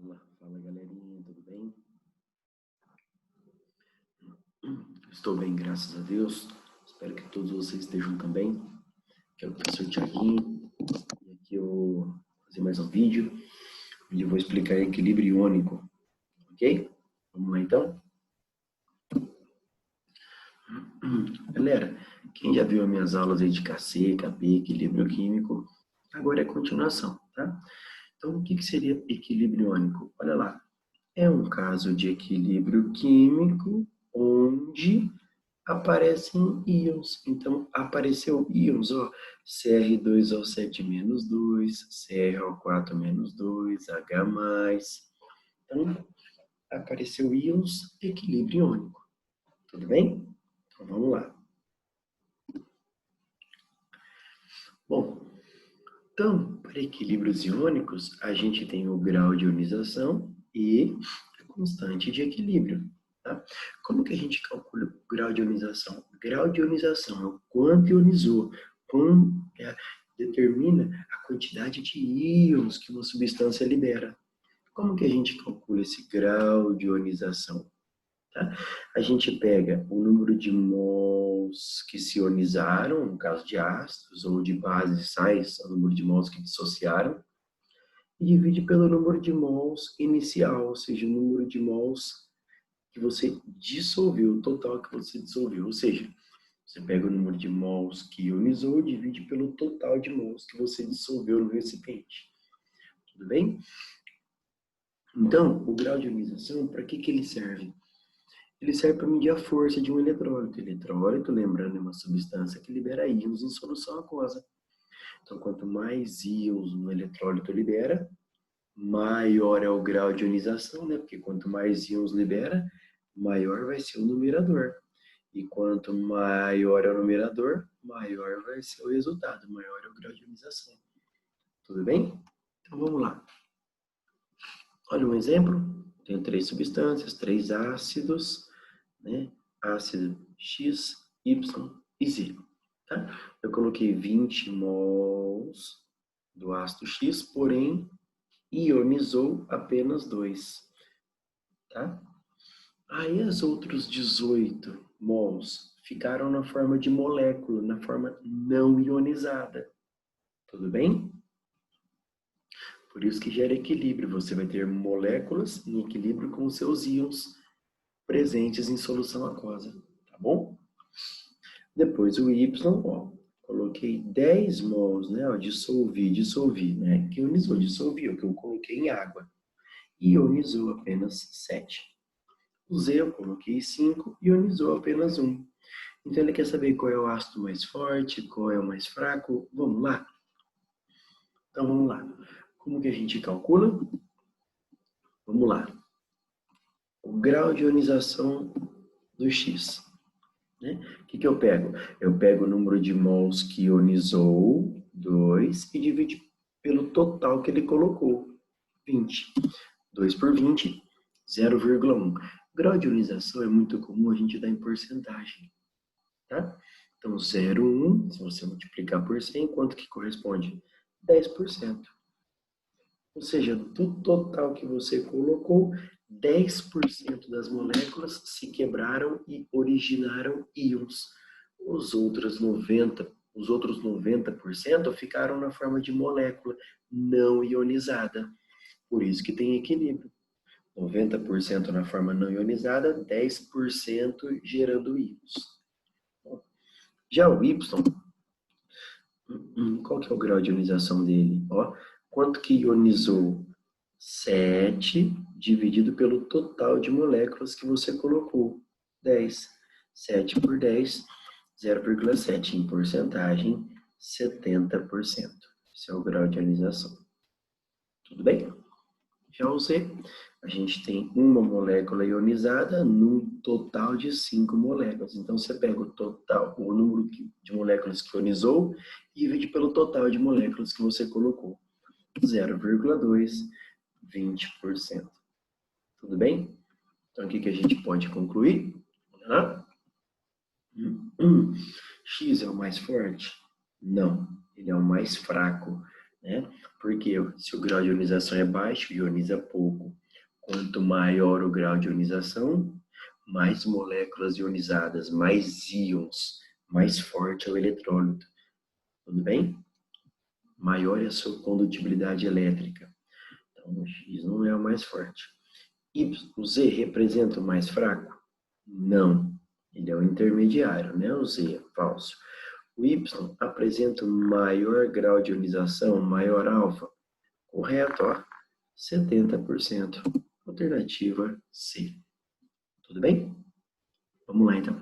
Vamos lá. Fala, galerinha, tudo bem? Estou bem, graças a Deus. Espero que todos vocês estejam também. Aqui é o professor Thiaguinho. E aqui eu vou fazer mais um vídeo, onde eu vou explicar equilíbrio iônico. Ok? Vamos lá, então? Galera, quem já viu as minhas aulas aí de KC, KB, equilíbrio químico, agora é continuação, tá? Então, o que seria equilíbrio iônico? Olha lá. É um caso de equilíbrio químico onde aparecem íons. Então, apareceu íons, ó, Cr2O7-2, CrO4-2, H+. Então, apareceu íons, equilíbrio iônico. Tudo bem? Então, vamos lá. Bom, então, para equilíbrios iônicos, a gente tem o grau de ionização e a constante de equilíbrio. Tá? Como que a gente calcula o grau de ionização? O grau de ionização é o quanto ionizou, determina a quantidade de íons que uma substância libera. Como que a gente calcula esse grau de ionização? Tá? A gente pega o número de mols que se ionizaram, no caso de ácidos, ou de bases sais, o número de mols que dissociaram, e divide pelo número de mols inicial, ou seja, o número de mols que você dissolveu, o total que você dissolveu. Ou seja, você pega o número de mols que ionizou, divide pelo total de mols que você dissolveu no recipiente. Tudo bem? Então, o grau de ionização, para que ele serve? Ele serve para medir a força de um eletrólito. Eletrólito, lembrando, é uma substância que libera íons em solução aquosa. Então, quanto mais íons um eletrólito libera, maior é o grau de ionização, né? Porque quanto mais íons libera, maior vai ser o numerador. E quanto maior é o numerador, maior vai ser o resultado, maior é o grau de ionização. Tudo bem? Então vamos lá. Olha um exemplo. Tenho 3 substâncias, 3 ácidos, né? Ácido X, Y e Z. Tá? Eu coloquei 20 mols do ácido X, porém ionizou apenas 2. Tá? Aí os outros 18 mols ficaram na forma de molécula, na forma não ionizada. Tudo bem? Por isso que gera equilíbrio. Você vai ter moléculas em equilíbrio com seus íons presentes em solução aquosa. Tá bom? Depois o Y, ó, coloquei 10 mols, né? Ó, dissolvi, né? Que ionizou, dissolvi, o que eu coloquei em água. Ionizou apenas 7. O Z eu coloquei 5 e ionizou apenas 1. Então ele quer saber qual é o ácido mais forte, qual é o mais fraco. Vamos lá? Então vamos lá. Como que a gente calcula? Vamos lá. O grau de ionização do X. Né? O que eu pego? Eu pego o número de mols que ionizou, 2, e divido pelo total que ele colocou, 20. 2 por 20, 0,1. Grau de ionização é muito comum a gente dar em porcentagem. Tá? Então, 0,1, se você multiplicar por 100, quanto que corresponde? 10%. Ou seja, do total que você colocou, 10% das moléculas se quebraram e originaram íons. Os outros 90% ficaram na forma de molécula não ionizada. Por isso que tem equilíbrio. 90% na forma não ionizada, 10% gerando íons. Já o Y, qual que é o grau de ionização dele? Ó, quanto que ionizou? 7 dividido pelo total de moléculas que você colocou. 10. 7 por 10, 0,7. Em porcentagem, 70%. Esse é o grau de ionização. Tudo bem? Já o Z, a gente tem uma molécula ionizada num total de 5 moléculas. Então, você pega o total, o número de moléculas que ionizou e divide pelo total de moléculas que você colocou. 0,2, 20%. Tudo bem? Então, o que a gente pode concluir? X é o mais forte? Não, ele é o mais fraco. né? Porque se o grau de ionização é baixo, ioniza pouco. Quanto maior o grau de ionização, mais moléculas ionizadas, mais íons, mais forte é o eletrólito. Tudo bem? Maior é a sua condutibilidade elétrica. Então, o X não é o mais forte. Y, o Z representa o mais fraco? Não. Ele é o intermediário, né? O Z é falso. O Y apresenta o maior grau de ionização, maior alfa? Correto, ó. 70%. Alternativa C. Tudo bem? Vamos lá, então.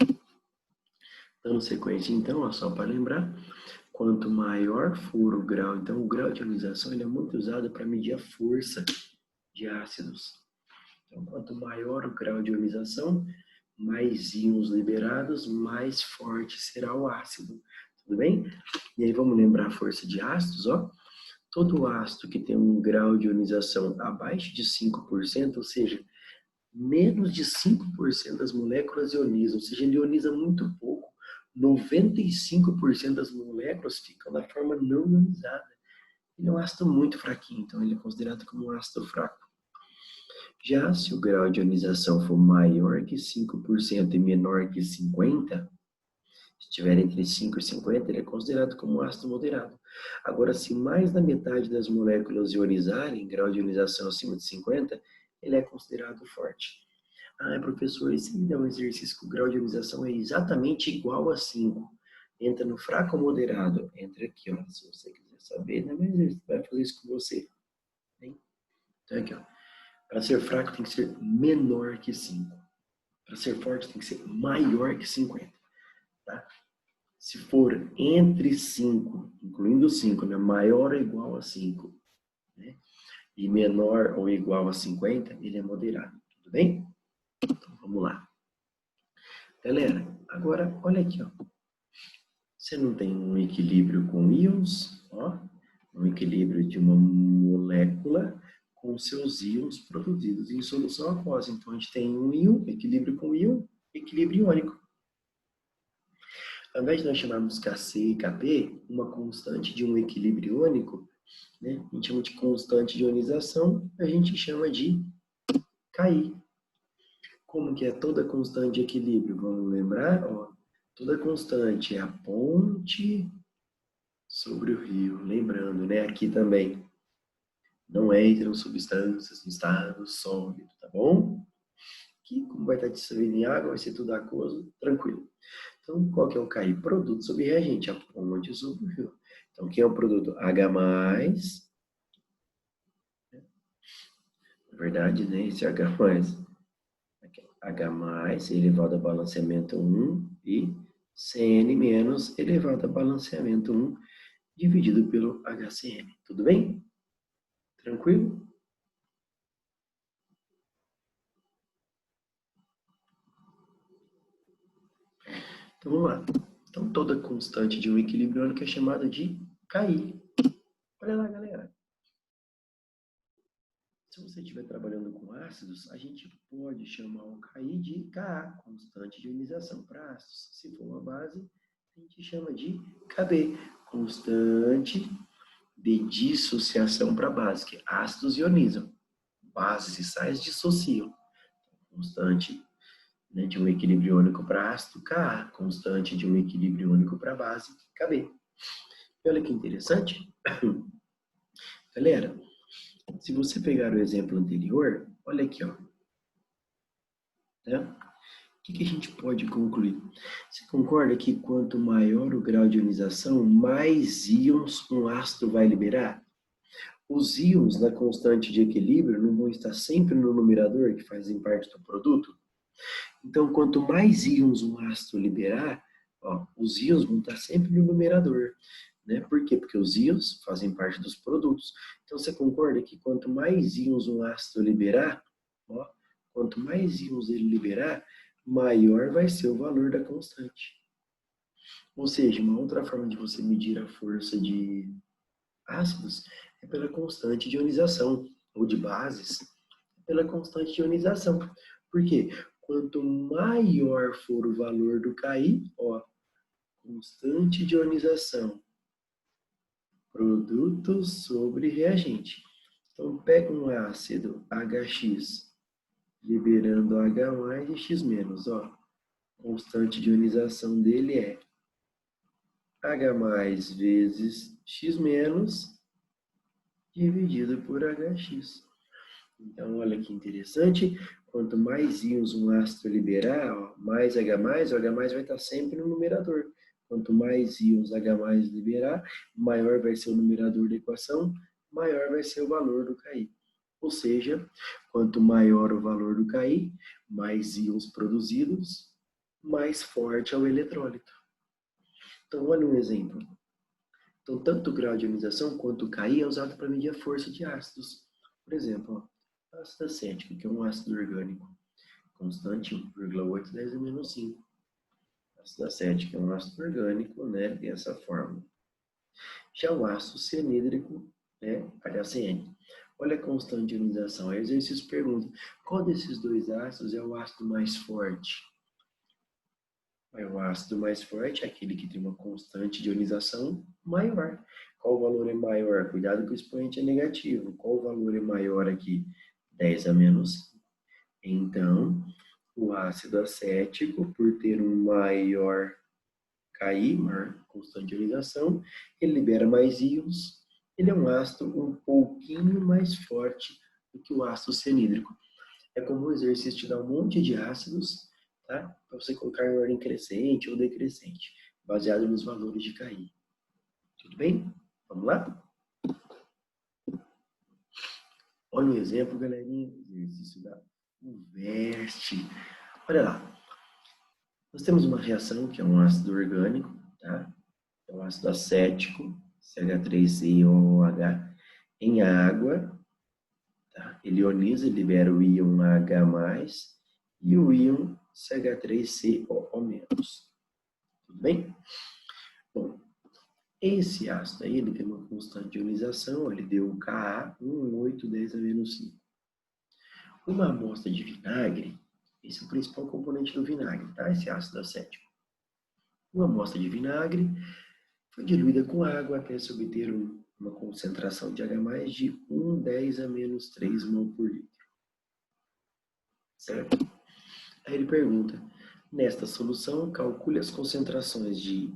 Dando sequência, então, ó, só para lembrar, quanto maior for o grau, então o grau de ionização ele é muito usado para medir a força de ácidos. Então, quanto maior o grau de ionização, mais íons liberados, mais forte será o ácido. Tudo bem? E aí vamos lembrar a força de ácidos, ó. Todo ácido que tem um grau de ionização abaixo de 5%, ou seja, menos de 5% das moléculas ionizam, ou seja, ele ioniza muito pouco. 95% das moléculas ficam da forma não ionizada. Ele é um ácido muito fraquinho, então ele é considerado como um ácido fraco. Já se o grau de ionização for maior que 5% e menor que 50%, se estiver entre 5 e 50, ele é considerado como um ácido moderado. Agora, se mais da metade das moléculas ionizarem, grau de ionização acima de 50, ele é considerado forte. Ah, professor, e se me der um exercício que o grau de ionização é exatamente igual a 5? Entra no fraco ou moderado? Entra aqui, ó, se você quiser saber, né? Mas ele vai fazer isso com você. Hein? Então, aqui, ó. Para ser fraco tem que ser menor que 5. Para ser forte tem que ser maior que 50. Tá? Se for entre 5, incluindo 5, né? Maior ou igual a 5, né? E menor ou igual a 50, ele é moderado. Tudo bem? Então, vamos lá. Galera, agora olha aqui, ó. Você não tem um equilíbrio com íons, ó, um equilíbrio de uma molécula com seus íons produzidos em solução aquosa. Então, a gente tem um íon, equilíbrio com íon, equilíbrio iônico. Ao invés de nós chamarmos Kc e Kp, uma constante de um equilíbrio iônico, né, a gente chama de constante de ionização, a gente chama de Ki. Como que é toda constante de equilíbrio? Vamos lembrar? Ó, toda constante é a ponte sobre o rio. Lembrando, né? Aqui também não entram substâncias no estado sólido, tá bom? Aqui, como vai estar dissolvido em água, vai ser tudo aquoso, tranquilo. Então, qual que é o Ki? Produto sobre reagente, a ponte sobre o rio. Então, quem é o produto? H+, na verdade, né? Esse H+, H+, elevado a balanceamento 1 e Cn menos elevado a balanceamento 1 dividido pelo HCl. Tudo bem? Tranquilo? Então vamos lá. Então toda constante de um equilíbrio iônico é chamada de Ki. Olha lá, galera. Se você estiver trabalhando com ácidos, a gente pode chamar o Ki de Ka, constante de ionização para ácidos. Se for uma base, a gente chama de Kb, constante de dissociação para base, que ácidos ionizam, bases e sais dissociam. Constante, né, de um equilíbrio iônico para ácido, Ka, constante de um equilíbrio iônico para base, Kb. E olha que interessante. Galera, se você pegar o exemplo anterior, olha aqui, ó. Né? O que a gente pode concluir? Você concorda que quanto maior o grau de ionização, mais íons um ácido vai liberar? Os íons na constante de equilíbrio não vão estar sempre no numerador, que fazem parte do produto? Então, quanto mais íons um ácido liberar, ó, os íons vão estar sempre no numerador. Né? Por quê? Porque os íons fazem parte dos produtos. Então, você concorda que quanto mais íons um ácido liberar, ó, quanto mais íons ele liberar, maior vai ser o valor da constante. Ou seja, uma outra forma de você medir a força de ácidos é pela constante de ionização, ou de bases, pela constante de ionização. Por quê? Quanto maior for o valor do Ki, ó, constante de ionização, Produto sobre reagente. Então, pega um ácido HX, liberando H+ e X-. Ó, constante de ionização dele é H+ vezes X- dividido por HX. Então, olha que interessante. Quanto mais íons um ácido liberar, ó, mais H+, o H+ vai estar sempre no numerador. Quanto mais íons H+ liberar, maior vai ser o numerador da equação, maior vai ser o valor do KI. Ou seja, quanto maior o valor do KI, mais íons produzidos, mais forte é o eletrólito. Então, olha um exemplo. Então, tanto o grau de ionização quanto o KI é usado para medir a força de ácidos. Por exemplo, ó, ácido acético, que é um ácido orgânico, constante 1,8 10 a menos 5. Ácido acético é um ácido orgânico, né, dessa forma. Já o ácido cianídrico, né, HCN. Olha a constante de ionização. Aí, exercício pergunta, qual desses dois ácidos é o ácido mais forte? O ácido mais forte é aquele que tem uma constante de ionização maior. Qual o valor é maior? Cuidado que o expoente é negativo. Qual o valor é maior aqui? 10 a menos 5. Então, o ácido acético, por ter um maior KI, maior constante de ionização, ele libera mais íons. Ele é um ácido um pouquinho mais forte do que o ácido cianídrico. É como o exercício te dá um monte de ácidos, tá? Para você colocar em ordem crescente ou decrescente, baseado nos valores de KI. Tudo bem? Vamos lá? Olha um exemplo, galerinha. Exercício da UVEST. Olha lá. Nós temos uma reação que é um ácido orgânico, tá? É um ácido acético, CH3COOH, em água. Tá? Ele ioniza e libera o íon H+, e o íon CH3COO-. Tudo bem? Bom, esse ácido aí, ele tem uma constante de ionização, ele deu Ka 1,810 a menos 5. Uma amostra de vinagre, esse é o principal componente do vinagre, tá? Esse ácido acético. Uma amostra de vinagre foi diluída com água até se obter uma concentração de H+ de 1,10 a menos 3 mol por litro. Certo? Aí ele pergunta, nesta solução, calcule as concentrações de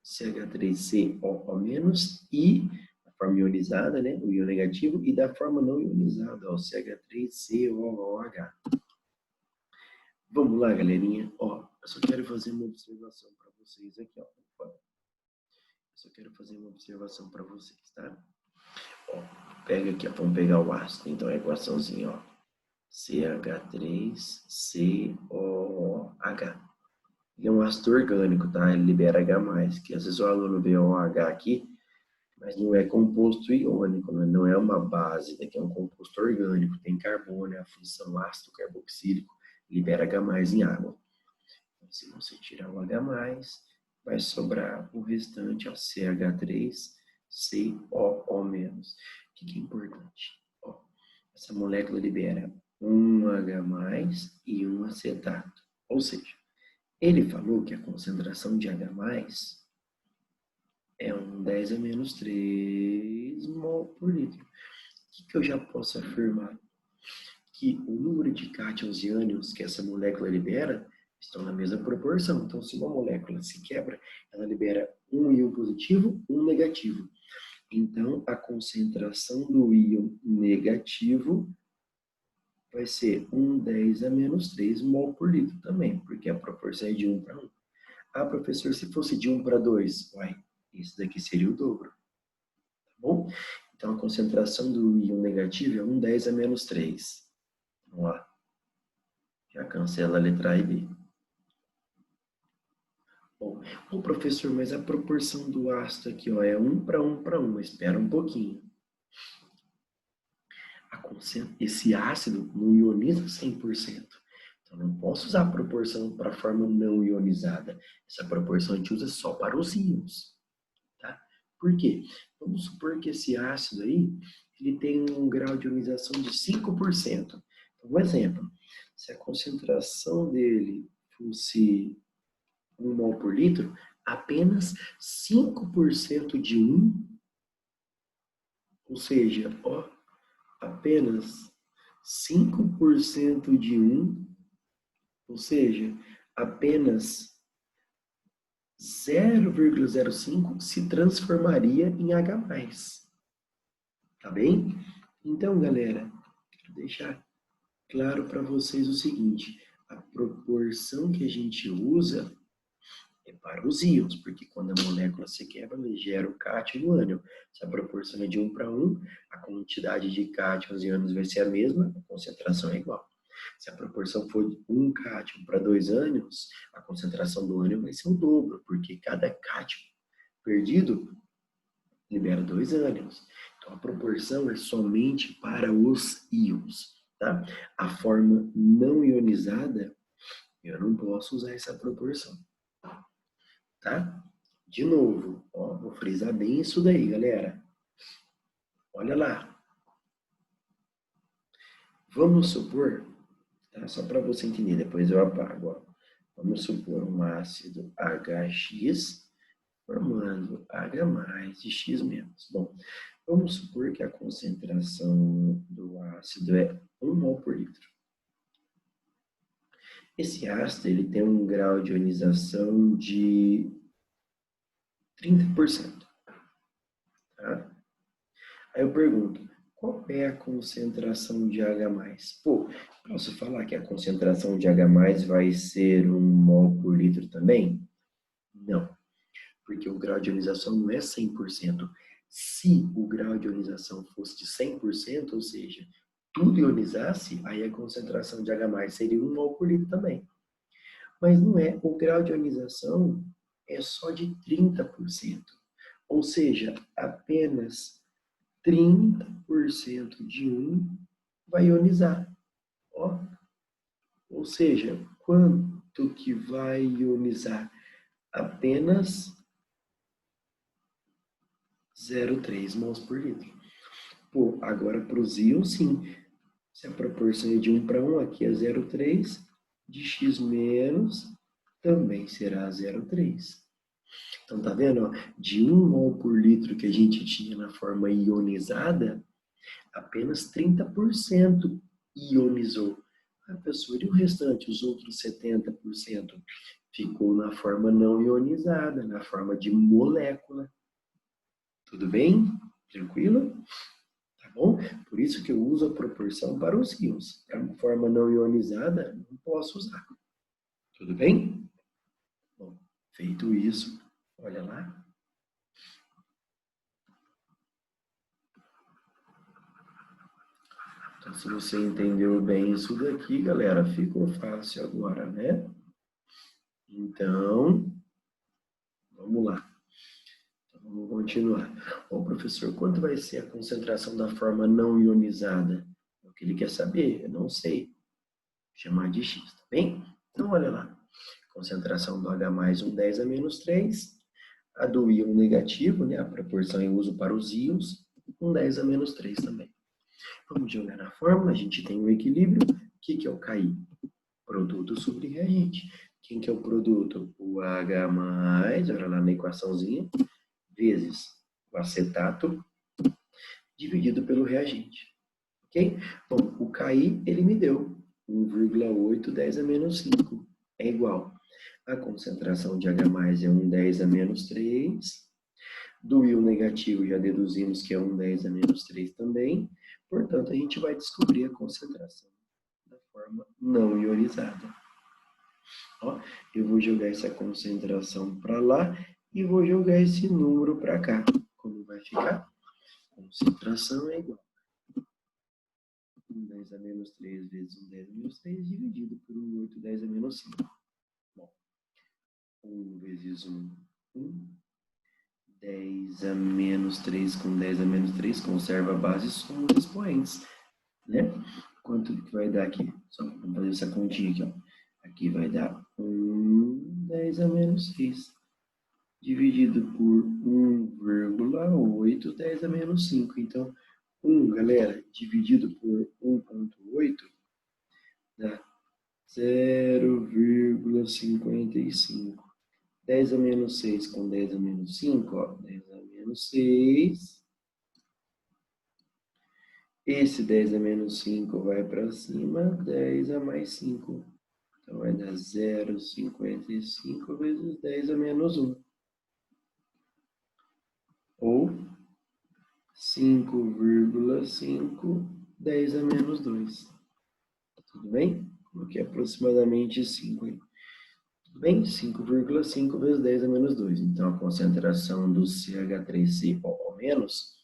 CH3COO- e a forma ionizada, né, o íon negativo, e da forma não ionizada, ó, CH3COOH. Vamos lá, galerinha. Ó, eu só quero fazer uma observação para vocês aqui, ó. Eu só quero fazer uma observação para vocês, tá? Ó, pega aqui, ó, vamos pegar o ácido. Então, a equaçãozinha, ó. CH3COOH. Ele é um ácido orgânico, tá? Ele libera H+, que às vezes o aluno vê OH aqui, mas não é composto iônico, né? Não é uma base, daqui é um composto orgânico, tem carbono, é a função ácido carboxílico, libera H+ em água. Então, se você tirar o H+, vai sobrar o restante, ó, CH3COO-. O que é importante? Ó, essa molécula libera um H+ e um acetato, ou seja, ele falou que a concentração de H+ é 10 a menos 3 mol por litro. O que eu já posso afirmar? Que o número de cátions e ânions que essa molécula libera estão na mesma proporção. Então, se uma molécula se quebra, ela libera um íon positivo, um negativo. Então, a concentração do íon negativo vai ser 10 a menos 3 mol por litro também, porque a proporção é de 1 para 1. Ah, professor, se fosse de 1 para 2, uai, isso daqui seria o dobro. Tá bom? Então, a concentração do íon negativo é 10 a menos 3. Vamos lá. Já cancela a letra A e B. Bom, professor, mas a proporção do ácido aqui, ó, é 1 para 1 para 1. Espera um pouquinho. Esse ácido não ioniza 100%. Então, não posso usar a proporção para a forma não ionizada. Essa proporção a gente usa só para os íons. Tá? Por quê? Vamos supor que esse ácido aí, ele tem um grau de ionização de 5%. Então, um exemplo, se a concentração dele fosse 1 mol por litro, apenas 5% de 1 Ou seja, ó, apenas 5% de um, ou seja, apenas 0,05 se transformaria em H+. Tá bem? Então, galera, quero deixar claro para vocês o seguinte, a proporção que a gente usa é para os íons, porque quando a molécula se quebra, ela gera o cátion e o ânion. Se a proporção é de 1 para 1, a quantidade de cátions e ânions vai ser a mesma, a concentração é igual. Se a proporção for de 1 cátion para 2 ânions, a concentração do ânion vai ser o dobro, porque cada cátion perdido libera 2 ânions. Então, a proporção é somente para os íons. Tá? A forma não ionizada, eu não posso usar essa proporção. Tá? De novo, ó, vou frisar bem isso daí, galera. Olha lá. Vamos supor, tá? Só para você entender, depois eu apago. Ó. Vamos supor um ácido HX formando H+ de X-. Bom, vamos supor que a concentração do ácido é 1 mol por litro. Esse ácido ele tem um grau de ionização de 30%. Tá? Aí eu pergunto, qual é a concentração de H+? Pô, posso falar que a concentração de H+ vai ser 1 mol por litro também? Não, porque o grau de ionização não é 100%. Se o grau de ionização fosse de 100%, ou seja, tudo ionizasse, aí a concentração de H+ seria 1 mol por litro também. Mas não é, o grau de ionização é só de 30%. Ou seja, apenas 30% de um vai ionizar. Ó. Ou seja, quanto que vai ionizar? Apenas 0,3 mols por litro. Pô, agora para os íons, sim. Se a proporção é de 1 para 1, aqui é 0,3, de X menos também será 0,3. Então, tá vendo? Ó? De 1 mol por litro que a gente tinha na forma ionizada, apenas 30% ionizou. A pessoa, e o restante, os outros 70%, ficou na forma não ionizada, na forma de molécula. Tudo bem? Tranquilo? Tá bom? Por isso que eu uso a proporção para os íons. Para uma forma não ionizada, não posso usar. Tudo bem? Bom, feito isso, olha lá. Então, se você entendeu bem isso daqui, galera, ficou fácil agora, né? Então, vamos lá. Então, vamos continuar. Ô, professor, quanto vai ser a concentração da forma não ionizada? É o que ele quer saber, eu não sei. Vou chamar de X, tá bem? Então, olha lá. Concentração do H+, um 10 a menos 3. A do íon negativo, né? A proporção eu uso para os íons, um 10 a menos 3 também. Vamos jogar na fórmula, a gente tem o equilíbrio. O que é o KI? Produto sobre reagente. Quem que é o produto? O H+, olha lá na equaçãozinha, vezes o acetato, dividido pelo reagente. Ok? Bom, o KI, ele me deu 1,8 10 a menos 5. É igual. A concentração de H+, é 1 10 a menos 3. Do íon negativo, já deduzimos que é 1 10 a menos 3 também. Portanto, a gente vai descobrir a concentração da forma não ionizada. Ó, eu vou jogar essa concentração para lá e vou jogar esse número para cá. Como vai ficar? Concentração é igual a 1 10 a menos 3 vezes 1 10 a menos 3 dividido por 1 8 10 a menos 5. Bom, 1 vezes 1, 1. 10 a menos 3 com 10 a menos 3, conserva a base e soma os expoentes, né? Quanto que vai dar aqui? Só vamos fazer essa continha aqui, ó. Aqui vai dar 1, 10 a menos 6, dividido por 1,8, 10 a menos 5. Então, 1, galera, dividido por 1,8, dá 0,55. 10 a menos 6 com 10 a menos 5, ó, 10 a menos 6 Esse 10 a menos 5 vai para cima, 10 a mais 5. Então, vai dar 0,55 vezes 10 a menos 1. Ou 5,5, 10 a menos 2. Tudo bem? Coloquei aproximadamente 5 aí. Tudo bem? 5,5 vezes 10 a menos 2. Então, a concentração do CH3COO menos,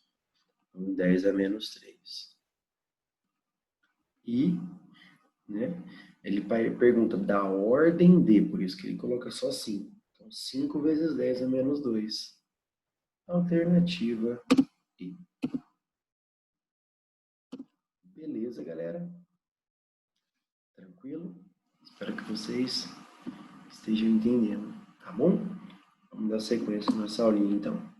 10 a menos 3. E, né, ele pergunta da ordem de, por isso que ele coloca só 5. Então, 5 vezes 10 a menos 2. Alternativa E. Beleza, galera? Tranquilo? Espero que vocês estejam entendendo, tá bom? Vamos dar sequência nessa aulinha, então.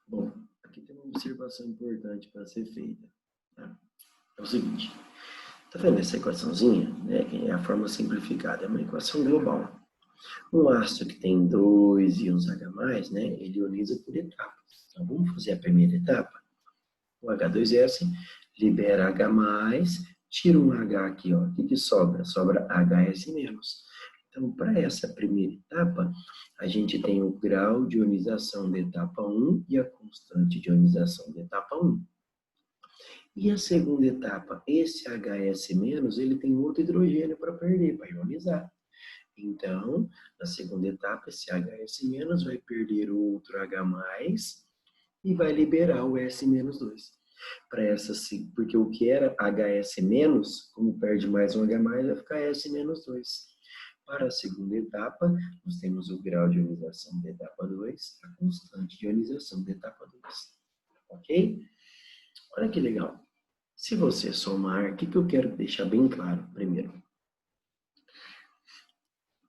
Bom, aqui tem uma observação importante para ser feita. Tá? É o seguinte, tá vendo essa equaçãozinha? Né, que é a forma simplificada, é uma equação global. Um ácido que tem 2 íons H+, né, ele ioniza por etapas. Então, vamos fazer a primeira etapa. O H2S libera H+, tira um H aqui, ó. O que sobra? Sobra HS-. Então, para essa primeira etapa, a gente tem o grau de ionização da etapa 1 e a constante de ionização da etapa 1. E a segunda etapa, esse HS-, ele tem outro hidrogênio para perder, para ionizar. Então, na segunda etapa, esse HS- vai perder outro H+, e vai liberar o S-2. Para essa, porque o que era HS-, como perde mais um H+, vai ficar S-2. Para a segunda etapa, nós temos o grau de ionização da etapa 2, a constante de ionização da etapa 2. Ok? Olha que legal. Se você somar, o que eu quero deixar bem claro primeiro?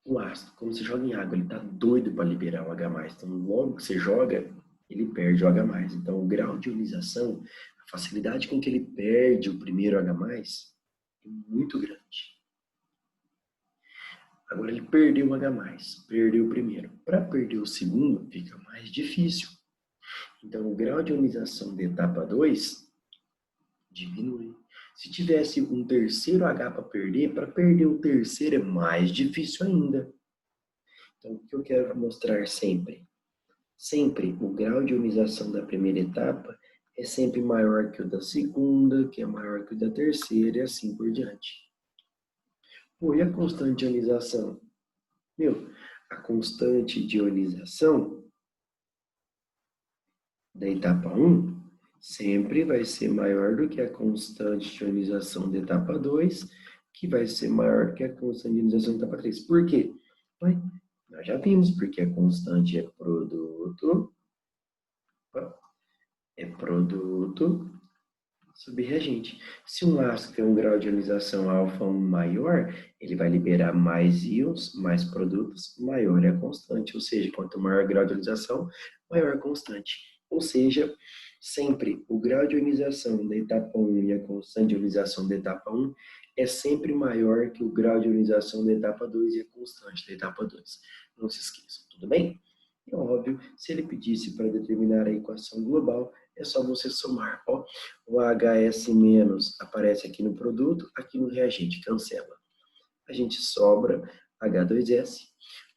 O ácido, quando você joga em água, ele está doido para liberar o H+. Então, logo que você joga, ele perde o H+. Então, o grau de ionização, a facilidade com que ele perde o primeiro H+, é muito grande. Agora, ele perdeu o H+, perdeu o primeiro. Para perder o segundo, fica mais difícil. Então, o grau de ionização da etapa 2 diminui. Se tivesse um terceiro H para perder o terceiro é mais difícil ainda. Então, o que eu quero mostrar sempre? Sempre o grau de ionização da primeira etapa é sempre maior que o da segunda, que é maior que o da terceira e assim por diante. Pô, e a constante de ionização? A constante de ionização da etapa 1 sempre vai ser maior do que a constante de ionização da etapa 2, que vai ser maior que a constante de ionização da etapa 3. Por quê? Nós já vimos, porque a constante é produto sobre reagente. Se um ácido tem um grau de ionização alfa maior, ele vai liberar mais íons, mais produtos, maior é a constante. Ou seja, quanto maior o grau de ionização, maior a constante. Ou seja, sempre o grau de ionização da etapa 1 e a constante de ionização da etapa 1 é sempre maior que o grau de ionização da etapa 2 e a constante da etapa 2. Não se esqueçam, tudo bem? É óbvio, se ele pedisse para determinar a equação global, é só você somar. Ó, o HS- aparece aqui no produto, aqui no reagente, cancela. A gente sobra H2S,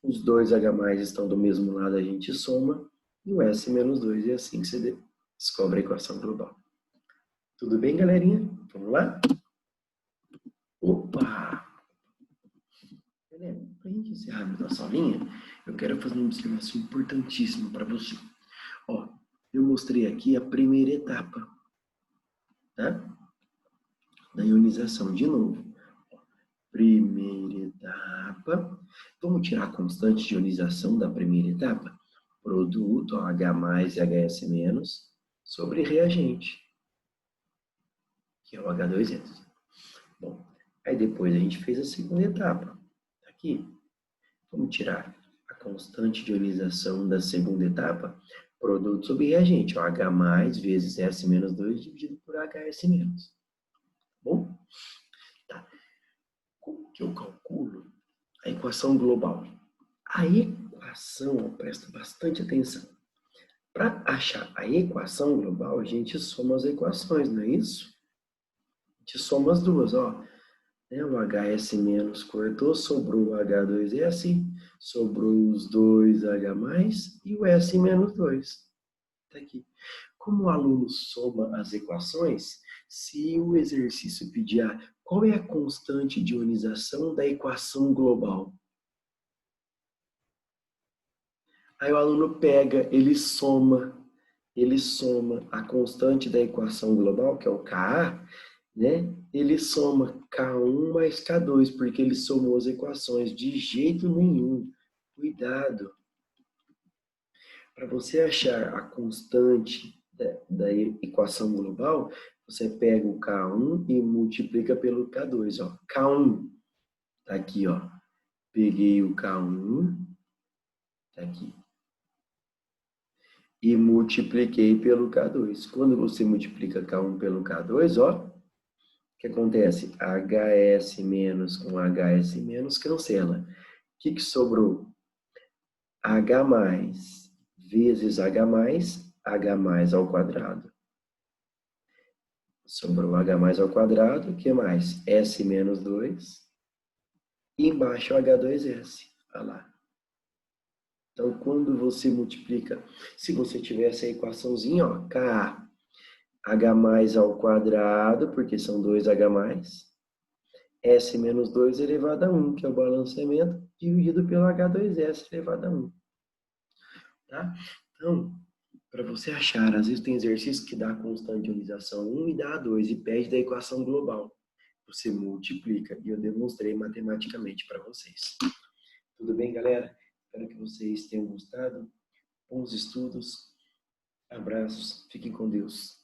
os dois H+ estão do mesmo lado, a gente soma, e o S-2, e assim que você descobre a equação global. Tudo bem, galerinha? Vamos lá? Opa! Galera, para a gente encerrar a nossa aulinha, eu quero fazer uma observação importantíssima para você. Ó, eu mostrei aqui a primeira etapa, tá? Da ionização. De novo, primeira etapa. Vamos tirar a constante de ionização da primeira etapa? Produto, H+ e HS- sobre reagente, que é o H2S. Bom, aí depois a gente fez a segunda etapa. Aqui, vamos tirar a constante de ionização da segunda etapa, produto sobre reagente, o H+ vezes S-2 dividido por HS-. Bom, tá. Como que eu calculo a equação global? A equação, presta bastante atenção. Para achar a equação global, a gente soma as equações, não é isso? A gente soma as duas, ó. O HS menos cortou, sobrou o H2S, sobrou os 2H+, e o S menos 2. Tá aqui. Como o aluno soma as equações, se o exercício pedir qual é a constante de ionização da equação global? Aí o aluno pega, ele soma a constante da equação global, que é o Ka, né? Ele soma K1 mais K2, porque ele somou as equações. De jeito nenhum. Cuidado. Para você achar a constante da equação global, você pega o K1 e multiplica pelo K2. Ó. K1 tá aqui, ó. Peguei o K1, tá aqui, e multipliquei pelo K2. Quando você multiplica K1 pelo K2, ó, o que acontece? HS menos com HS menos cancela. O que sobrou? H vezes H ao quadrado. Sobrou H ao quadrado, o que mais? S menos 2. E embaixo H2S. Olha lá. Então, quando você multiplica, se você tiver essa equaçãozinha, ó, K, H ao quadrado, porque são 2H+, S menos 2 elevado a 1, que é o balanceamento, dividido pelo H2S elevado a 1. Tá? Então, para você achar, às vezes tem exercício que dá a constante de ionização 1 e dá a 2 e pede da equação global. Você multiplica e eu demonstrei matematicamente para vocês. Tudo bem, galera? Espero que vocês tenham gostado. Bons estudos. Abraços. Fiquem com Deus.